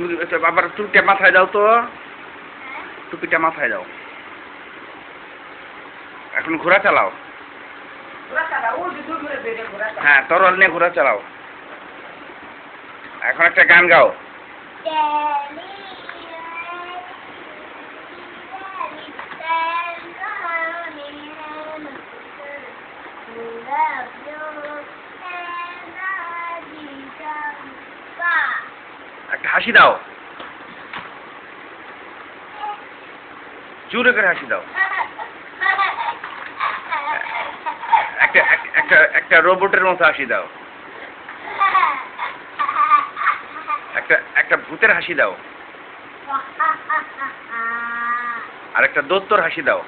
তুমি আবার টুপিটা মাথায় দাও তো, টুপিটা মাথায় দাও। এখন ঘোড়া চালাও। হ্যাঁ, তরল নিয়ে ঘোড়া চালাও। এখন একটা গান গাও। একটা হাসি দাও, জোরে করে হাসি দাও। একটা একটা একটা রোবটের মতো হাসি দাও। একটা একটা ভূতের হাসি দাও। আর একটা দত্তর হাসি দাও।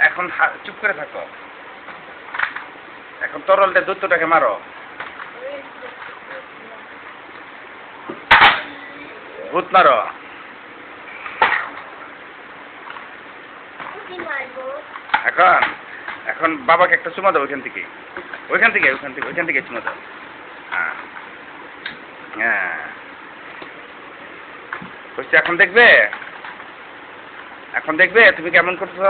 এখন চুপ করে থাকো। এখন তরলটা দৈত্যটাকে মারো। ভূত মারো। এখন এখন বাবাকে একটা চুমা দাও। ওইখান থেকে চুমা দাও। হ্যাঁ হ্যাঁ, এখন দেখবে তুমি কেমন করছো।